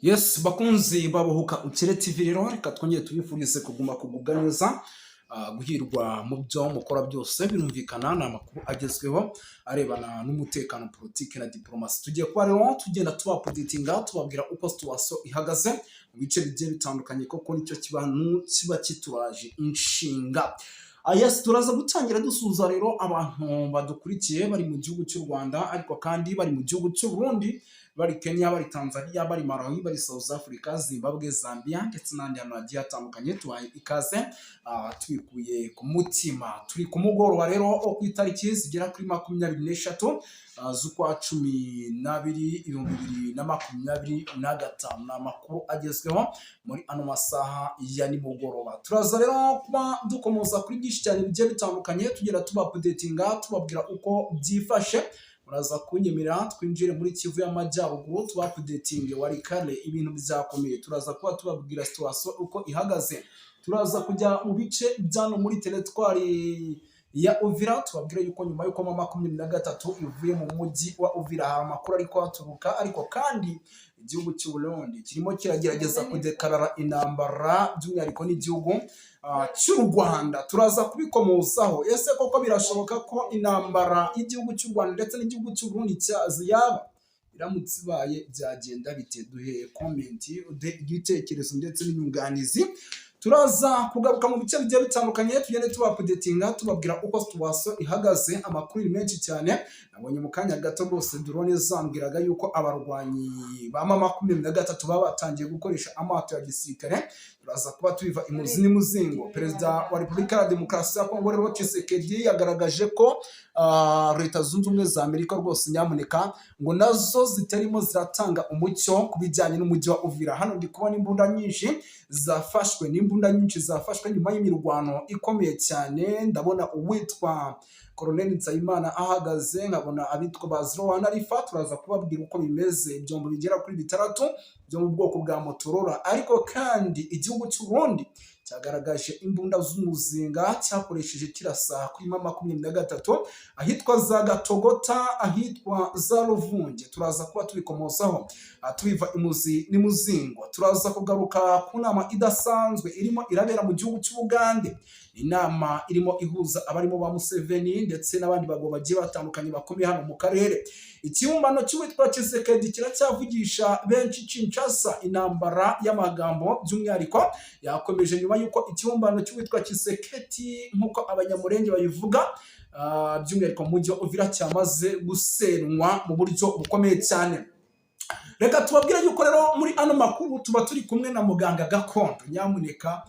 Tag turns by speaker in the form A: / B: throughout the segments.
A: Yes, bakunzi babohoka ukire TV rero reka twongeye tubifurize kugubwa neza, guhirwa mu byo mukora byose. Birumvikana ni amakuru agezweho arebana n'umutekano, politiki na diplomasi. Tugiye kuba rero tugenda tubapoditinga tubabwira uko situation ihagaze mu bice bigiye bitandukanye, koko nicyo kibantu kiba kituraje inshinga. Yes, turaza gutangira dusuza rero abantu badukurikiye bari mu gihugu cy'u Rwanda, ariko kandi bari mu gihugu cy'u Burundi, bari Kenya, bari Tanzania, bari Malawi, bari South Africa, Zimbabwe, Zambia ndetse n'andi hantu hagiye hatandukanye. Tubaye ikaze twikuye ku mutima. Turi ku mugoroba rero wo ku itariki zigera kuri 23 z'ukwa 12 2025. Ni amakuru agezweho muri ano masaha ya nimugoroba. Turaza rero kuba dukomoza kuri byinshi cyane bigiye bitandukanye, tugera tubapdatinga tubabwira uko byifashe. Muraza kunyemerera twinjire muri Kivu y'Amajyaruguru tubapdatinge warikale ibintu byakomeye. Turaza kuba tubabwira situation uko ihagaze. Turaza kujya mu bice byano muri teritwari ya Uvira, tubabwire yuko nyuma yuko 23 ivuye mu mujyi wa Uvira hari amakuru ariko aturuka, ariko kandi igihugu cy'u Burundi kirimo kiragerageza kudekarara intambara by'umwihariko n'igihugu cy'u Rwanda. Turaza kubikomozaho, ese koko birashoboka ko intambara y'igihugu cy'u Rwanda ndetse n'igihugu cy'u Burundi yaba iramutse ibaye byagenda bite? Duhe comment, igitekerezo ndetse n'inyunganizi. Turaza kugaruka mu bice bigiye bitandukanye, tugende tubapdatinga tubabwira uko situation ihagaze. Amakuru ni menshi cyane, nabonye mu kanya gato rwose drone zambwiraga yuko abarwanyi ba 23 baba batangiye gukoresha amato ya gisirikare. Turaza kuba tubiva imuzi n'imuzingo. Perezida wa Repubulika ya Demokarasi ya Kongo rero Tshisekedi yagaragaje ko Leta Zunze Ubumwe za Amerika rwose nyamuneka ngo nazo zitarimo ziratanga umucyo ku bijyanye n'umujyi wa Uvira. Hano ndi kubona imbunda nyinshi zafashwe nyuma y'imirwano ikomeye cyane. Ndabona uwitwa Colonel Nsayimana ahagaze, nkabona abitwa Bazrowana Rifa. Turaza kubabwira uko bimeze, ibyombo bigera kuri 6 byo mu bwoko bwa Motorola. Ariko kandi igihugu cy'u Burundi cyagaragaje imbunda z'umuzinga cyakoresheje kirasa kuri 23 ahitwa za Gatogota, ahitwa za Ruvunge. Turaza kuba tubikomosaho tubiva imuzi n'imuzingo. Turaza kugaruka ku nama idasanzwe irimo irabera mu gihugu cy'Ubugande, inama irimo ihuza abarimo ba Museveni ndetse n'abandi bagabo bagiye batandukanye bakomeye hano mu karere. Ikibumbano cy'uwitwa Tshisekedi kiracyavugisha benshi Kinshasa. Intambara y'amagambo by'umwihariko yakomeje nyuma yuko ikibumbano cy'uwitwa Tshisekedi nk'uko abanyamurenge bayivuga by'umwihariko mu mujyi wa Uvira cyamaze gusenywa mu buryo bukomeye cyane. Reka tubabwire yuko rero muri ano makuru tuba turi kumwe na muganga gakondo. Nyamuneka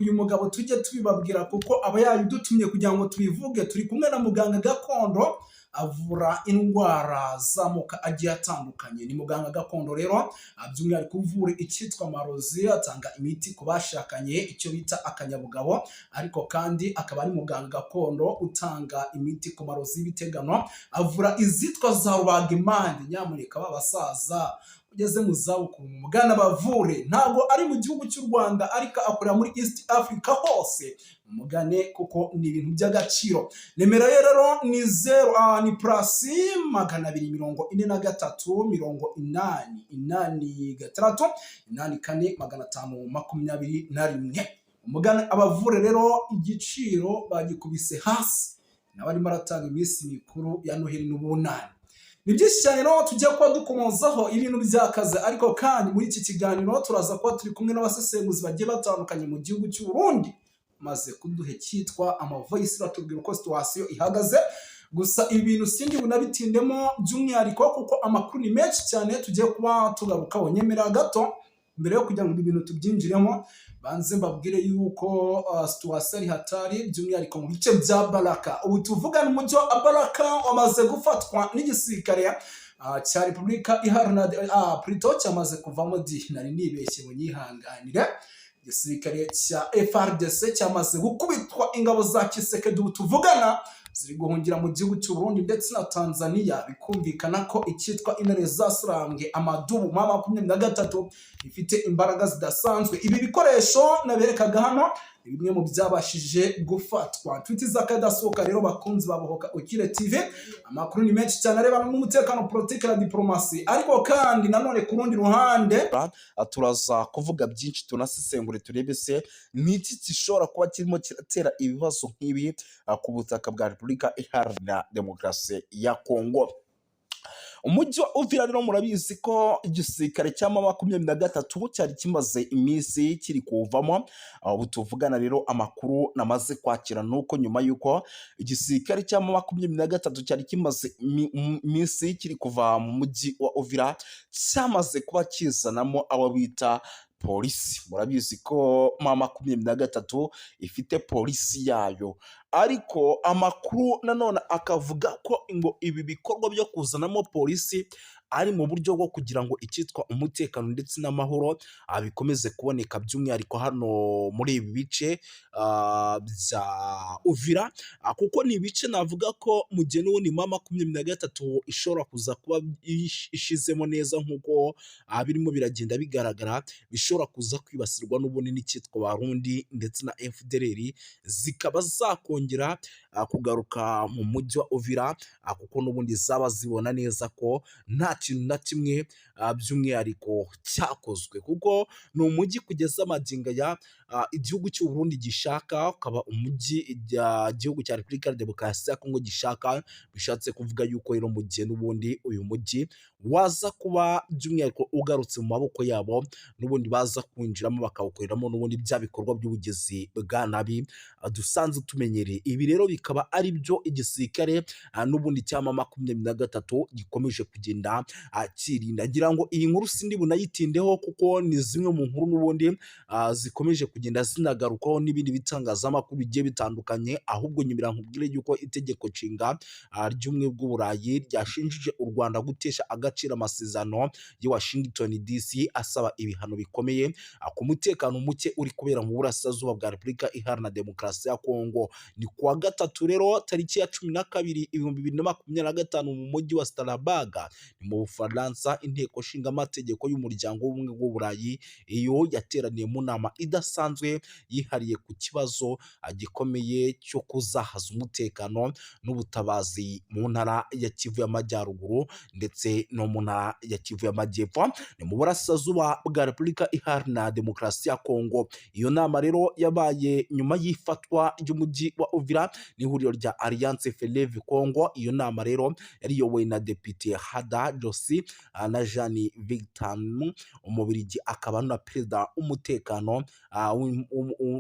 A: uyu mugabo tujye tubibabwira kuko aba yadutumye kugira ngo tubivuge. Turi kumwe na muganga gakondo avura indwara z'amoko agiye atandukanye. Ni muganga gakondo rero by'umwihariko uvura icyitwa amarozi, atanga imiti ku bashakanye, icyo bita akanyabugabo, ariko kandi akaba ari muganga gakondo utanga imiti ku marozi y'ibitegano, avura izitwa za rubagimpande. Nyamuneka babasaza ugeze mu zabukuru mugana bavure. Ntabwo ari mu gihugu cy'u Rwanda ariko akorera muri East Africa hose, mugane kuko ni ibintu by'agaciro. Nimero ye rero ni 0 ni plus 243 mugane abavure rero. Igiciro bagikubise hasi, n'abarimo aratanga iminsi mikuru ya Noheli n'Ubunani. Ni byinshi cyane rero tujya kuba dukomozaho ibintu byakaze, ariko kandi muri iki kiganiro turaza kuba turi kumwe n'abasesenguzi bagiye batandukanye mu gihugu cy'u Burundi, maze kuduhe cyitwa amavoice batubwira uko situation ihagaze. Gusa ibintu sindi bunabitindemo by'umwihariko kuko amakuru ni menshi cyane tugiye kuba tugarukaho. Nyemera gato mbere yo kugira ngo ibintu tubyinjiremo, banze mbabwire yuko situation ari hatari by'umwihariko mu bice bya Baraka. Ubu tuvugana umujyi wa Baraka wamaze gufatwa n'igisirikare cya Repubulika Iharanira Prito cyamaze kuvamo nari nibeshye mu nyihanganire. Igisirikare cya FARDC cyamaze gukubitwa ingabo za Tshisekedi. Ubu tuvugana ziri guhungira mu gihugu cy'u Burundi ndetse na Tanzania. Bikumvikana ko icyitwa intare zasurambwe amadubu 23 ifite imbaraga zidasanzwe. Ibi bikoresho naberekaga hano bimwe mu byabashije gufatwa. Twiti z'akadasohoka rero bakunzi babohoka ukire TV, amakuru ni menshi cyane arebana n'umutekano, politiki na diplomasi, ariko kandi nanone ku rundi ruhande turaza kuvuga byinshi tunasesengure turebe se n'iki gishobora kuba kirimo kiratera ibibazo nk'ibi ku butaka bwa Repubulika Iharanira Demokarasi ya Kongo. Umujyi wa Uvira rero murabizi ko igisirikare cya M23 cyari kimaze iminsi kiri kuvamo. Ubu tuvugana rero amakuru namaze kwakira nuko nyuma yuko igisirikare cya M23 cyari kimaze iminsi kiri kuva mu mujyi wa Uvira, cyamaze kuba kizanamo abo bita polisi. Murabizi ko M23 ifite polisi yayo, ariko amakuru nanone akavuga ko ngo ibi bikorwa byo kuzanamo polisi ari mu buryo bwo kugira ngo icyitwa umutekano ndetse n'amahoro bikomeze kuboneka, by'umwihariko hano muri ibi bice bya Uvira, kuko ni ibice navuga ko mu gihe n'ubundi M23 ishobora kuza kuba ishizemo neza nk'uko birimo biragenda bigaragara, bishobora kuza kwibasirwa n'ubundi n'icyitwa Barundi ndetse na FDLR, zikaba zakongera kugaruka mu mujyi wa Uvira, kuko n'ubundi zaba zibona neza ko nta kintu na kimwe by'umwihariko cyakozwe, kuko ni umujyi kugeza amagingo ya igihugu cy'u Burundi gishaka, ukaba umujyi igihugu cya Repubulika ya Demokarasi ya Kongo gishaka. Bishatse kuvuga yuko rero mu gihe n'ubundi uyu mujyi waza kuba by'umwihariko ugarutse mu maboko yabo, n'ubundi baza kwinjiramo bakawukoreramo n'ubundi bya bikorwa by'ubugezi bwa nabi dusanzwe tumenyereye. Ibi rero bikaba ari byo igisirikare n'ubundi cya M23 gikomeje kugenda kirinda. Ngira ngo iyi nkuru sindi bunayitindeho kuko ni zimwe mu nkuru n'ubundi zikomeje kugenda zinagarukaho n'ibindi bitangazamakuru bigiye bitandukanye, ahubwo nyimira nkubwire yuko itegeko nshinga ry'ubumwe bw'Uburayi ryashinjije u Rwanda gutesha agaciro amasezerano ya Washington DC asaba ibihano bikomeye ku mutekano muke uri kubera mu burasirazuba bwa Repubulika Iharanira Demokarasi ya Kongo. Ni kuwa gatatu rero tariki ya 12/2025 mu mujyi wa Strasbourg ni mu Bufaransa, inteko nshinga amategeko y'umuryango w'ubumwe bw'Uburayi iyo yateraniye mu nama idasanzwe yihariye ku kibazo gikomeye cyo kuzahaza umutekano n'ubutabazi mu ntara ya Kivu y'Amajyaruguru ndetse no mu ntara ya Kivu y'Amajyepfo, ni mu burasirazuba bwa Repubulika Iharanira Demokarasi ya Kongo. Iyo nama rero yabaye nyuma y'ifatwa ry'umujyi wa Uvira n'ihuriro rya Alliance Fleuve Congo. Iyo nama rero yari yobowe na Depite Hada Josi na Jean Victor Umubirigi, akaba na perezida w'umutekano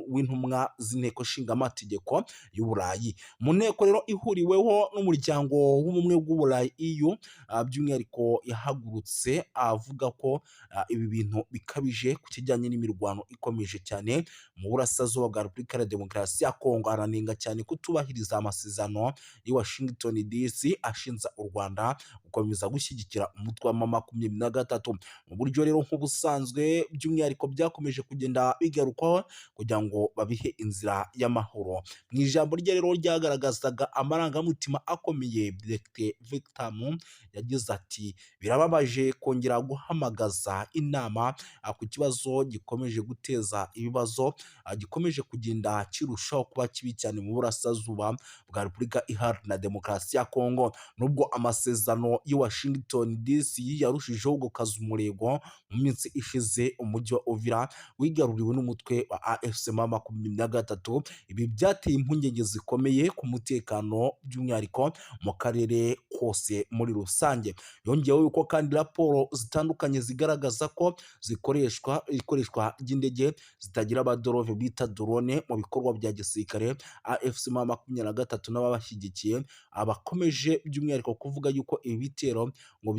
A: w'intumwa z'inteko nshinga amategeko y'Uburayi. Mu nteko rero ihuriweho n'umuryango w'ubumwe bw'Uburayi EU, by'umwihariko yahagurutse avuga ko ibi bintu bikabije ku kijyanye n'imirwano ikomeje cyane mu burasirazuba bwa Repubulika ya Demokarasi ya Kongo. Aranenga cyane kutubahiriza amasezerano ya Washington DC ashinja u Rwanda gukomeza gushyigikira umutwe wa M23 mu buryo rero nk'ubusanzwe, by'umwihariko byakomeje kugenda bigarukwaho kugira ngo babihe inzira y'amahoro. Mu ijambo rye rero ryagaragazaga amarangamutima akomeye, Dr Victor yagize ati birababaje kongera guhamagaza inama ku kibazo gikomeje guteza ibibazo, gikomeje kugenda kirushaho kuba kibi cyane mu burasirazuba bwa Repubulika Iharanira Demokarasi ya Kongo. Nubwo amasezerano ya Washington DC yarushijeho gukaza umurego mu minsi ishize, umujyi wa Uvira wigaruriwe n'umutwe wa AFC M23. Ibi byateye impungenge zikomeye ku mutekano, by'umwihariko mu karere kose muri rusange. Yongeyeho yuko kandi raporo zitandukanye zigaragaza ko ikoreshwa ry'indege zitagira abadorove bita drone mu bikorwa bya gisirikare. AFC M23 n'ababashyigikiye abakomeje by'umwihariko kuvuga yuko ibi bitero ngo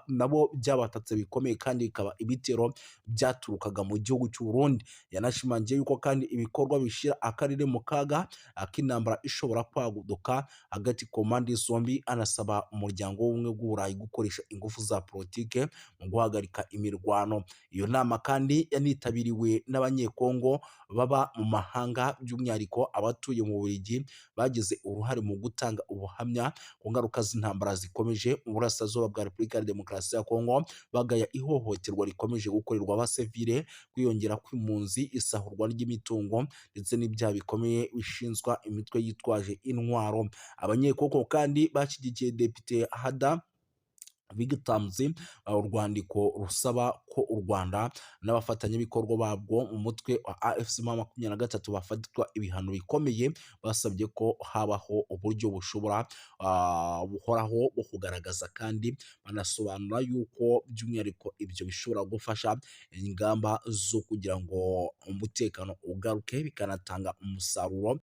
A: nabo byabatatse bikomeye, kandi bikaba ibitero byaturukaga mu gihugu cy'u Burundi. Yanashimangiye yuko kandi ibikorwa bishira akarere mu kaga k'intambara ishobora kwaguduka hagati ku mpande zombi. Anasaba umuryango w'ubumwe bw'Uburayi gukoresha ingufu za politike mu guhagarika imirwano. Iyo nama kandi yanitabiriwe n'abanyekongo baba mu mahanga, by'umwihariko abatuye mu Bubiligi bagize uruhare mu gutanga ubuhamya ku ngaruka z'intambara zikomeje mu burasirazuba bwa Repubulika ya Demokarasi
B: Demokarasi ya Kongo bagaya ihohoterwa rikomeje gukorerwa abasivile, kwiyongera kw'impunzi, isahurwa ry'imitungo ndetse n'ibyaha bikomeye bishinzwa imitwe yitwaje intwaro. Abanyekongo kandi bashyigikiye Depite Hada bigatanze urwandiko rusaba ko u Rwanda n'abafatanyabikorwa babwo mu mutwe wa AFC M23 bafatwa ibihano bikomeye, basabye ko habaho uburyo bushobora buhoraho bwo kugaragaza kandi banasobanura yuko by'umwihariko ibyo bishobora gufasha ingamba zo kugira ngo umutekano ugaruke bikanatanga umusaruro